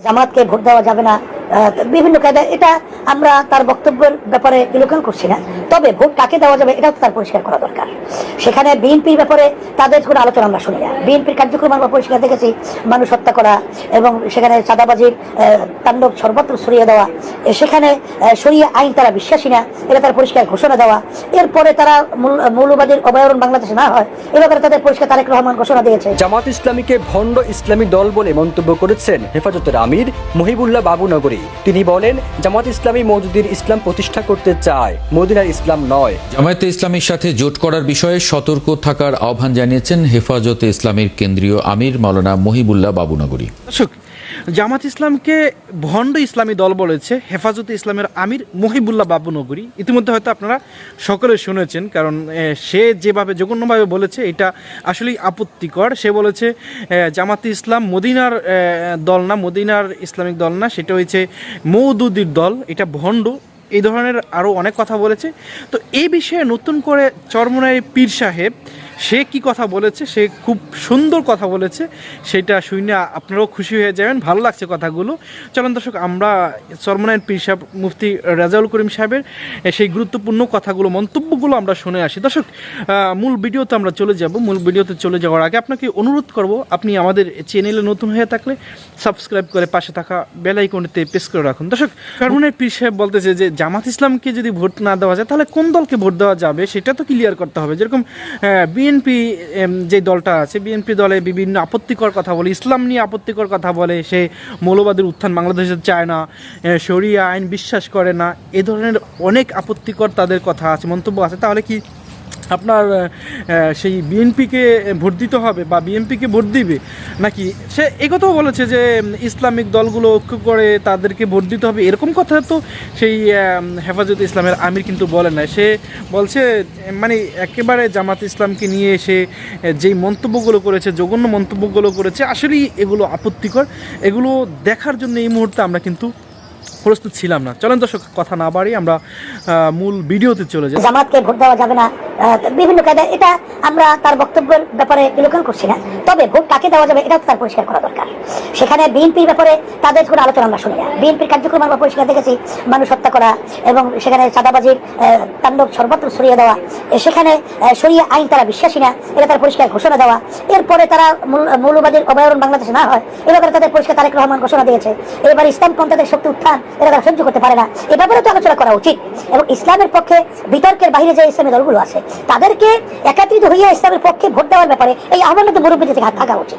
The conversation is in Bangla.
জামাতকে ভোট দেওয়া যাবে না, বিভিন্ন কায়দা, এটা আমরা তার বক্তব্যের ব্যাপারে বিলোচনা করছি না। তবে ভোট কাকে দেওয়া যাবে এটাও তার পরিষ্কার করা দরকার। সেখানে বিএনপির ব্যাপারে তাদের কোনো আলোচনা আমরা শুনি না। বিএনপির কার্যক্রম আমরা পরিষ্কার দেখেছি, মানুষ হত্যা করা এবং সেখানে চাঁদাবাজির তাণ্ডব সর্বত্র ছড়িয়ে দেওয়া, সেখানে শরিয়া আইন তারা বিশ্বাসী না, এটা তার পরিষ্কার ঘোষণা দেওয়া। এরপরে তারা মৌলবাদীর অভয়ারণ্য বাংলাদেশে না হয় এ ব্যাপারে তাদের পরিষ্কার তারেক রহমান ঘোষণা দিয়েছে। জামাত ইসলামীকে ভণ্ড ইসলামী দল বলে মন্তব্য করেছেন হেফাজতের আমির মহিবুল্লাহ বাবুনগরী। তিনি বলেন, জামাত ইসলামী মওদুদির ইসলাম প্রতিষ্ঠা করতে চায়, মদিনার ইসলাম নয়। জামায়াতে ইসলামীর সাথে জোট করার বিষয়ে সতর্ক থাকার আহ্বান জানিয়েছেন হেফাজতে ইসলামীর কেন্দ্রীয় আমির মাওলানা মহিবুল্লাহ বাবুনগরী। জামাত ইসলামকে ভণ্ড ইসলামী দল বলেছে হেফাজতে ইসলামের আমির মহিবুল্লাহ বাবুনগরী। ইতিমধ্যে হয়তো আপনারা সকলে শুনেছেন, কারণ সে যেভাবে জঘন্যভাবে বলেছে এটা আসলেই আপত্তিকর। সে বলেছে জামাতে ইসলাম মদিনার দল না, মদিনার ইসলামিক দল না, সেটা হচ্ছে মওদুদির দল, এটা ভণ্ড, এই ধরনের আরও অনেক কথা বলেছে। তো এই বিষয়ে নতুন করে চরমনাই পীর সাহেব সে কি কথা বলেছে, সে খুব সুন্দর কথা বলেছে, সেটা শুনে আপনারাও খুশি হয়ে যাবেন, ভালো লাগছে কথাগুলো। চলুন দর্শক, আমরা চরমনাইয়ের পীর সাহেব মুফতি রেজাউল করিম সাহেবের সেই গুরুত্বপূর্ণ কথাগুলো, মন্তব্যগুলো আমরা শুনে আসি। দর্শক, মূল ভিডিওতে আমরা চলে যাব। মূল ভিডিওতে চলে যাওয়ার আগে আপনাকে অনুরোধ করব, আপনি আমাদের চ্যানেলে নতুন হয়ে থাকলে সাবস্ক্রাইব করে পাশে থাকা বেল আইকনটিতে প্রেস করে রাখুন। দর্শক, চরমনাইয়ের পীর সাহেব বলতেছে যে জামাত ইসলামকে যদি ভোট না দেওয়া যায় তাহলে কোন দলকে ভোট দেওয়া যাবে সেটা তো ক্লিয়ার করতে হবে। যেরকম বিএনপি যে দলটা আছে, বিএনপি দলে বিভিন্ন আপত্তিকর কথা বলে, ইসলাম নিয়ে আপত্তিকর কথা বলে, সে মৌলবাদীর উত্থান বাংলাদেশে চায় না, শরিয়া আইন বিশ্বাস করে না, এ ধরনের অনেক আপত্তিকর তাদের কথা আছে, মন্তব্য আছে। তাহলে কি আপনার সেই বিএনপিকে ভোট দিতে হবে বা বিএনপিকে ভোট দিবে নাকি? সে একথাও বলেছে যে ইসলামিক দলগুলো ঐক্য করে তাদেরকে ভোট দিতে হবে, এরকম কথা তো সেই হেফাজতে ইসলামের আমির কিন্তু বলে না। সে বলছে মানে একেবারে জামাত ইসলামকে নিয়ে সে যেই মন্তব্যগুলো করেছে, জঘন্য মন্তব্যগুলো করেছে, আসলেই এগুলো আপত্তিকর। এগুলো দেখার জন্য এই মুহূর্তে আমরা কিন্তু প্রস্তুত ছিলাম না। চলেন দর্শক, কথা না বাড়ি আমরা মূল ভিডিওতে চলে যাই। জামাতকে ভোট দেওয়া যাবে না, বিভিন্ন কায়দা, এটা আমরা তার বক্তব্যের ব্যাপারে বিলোচনা করছি না। তবে ভোট কাকে দেওয়া যাবে এটাও তার পরিষ্কার করা দরকার। সেখানে বিএনপির ব্যাপারে তাদের কোনো আলোচনা আমরা শুনি না। বিএনপির কার্যক্রম আমরা পরিষ্কার দেখেছি, মানুষ হত্যা করা এবং সেখানে চাঁদাবাজির তাণ্ডব সর্বত্র ছড়িয়ে দেওয়া, সেখানে শরিয়া আইন তারা বিশ্বাসী না, এটা তার পরিষ্কার ঘোষণা দেওয়া। এরপরে তারা মৌলবাদীর অভয়ারণ্য বাংলাদেশে না হয় এ ব্যাপারে তাদের পরিষ্কার তারেক রহমান ঘোষণা দিয়েছে। এবার ইসলাম পন্থাদের শক্তি উত্থান এটা তারা সহ্য করতে পারে না, এ ব্যাপারে তো আলোচনা করা উচিত। এবং ইসলামের পক্ষে বিতর্কের বাইরে যে ইসলামী দলগুলো আছে তাদেরকে একত্রিত হইয়া ইসলামের পক্ষে ভোট দেওয়ার ব্যাপারে এই আহ্বান মুরব্বীদের থেকে থাকা উচিত।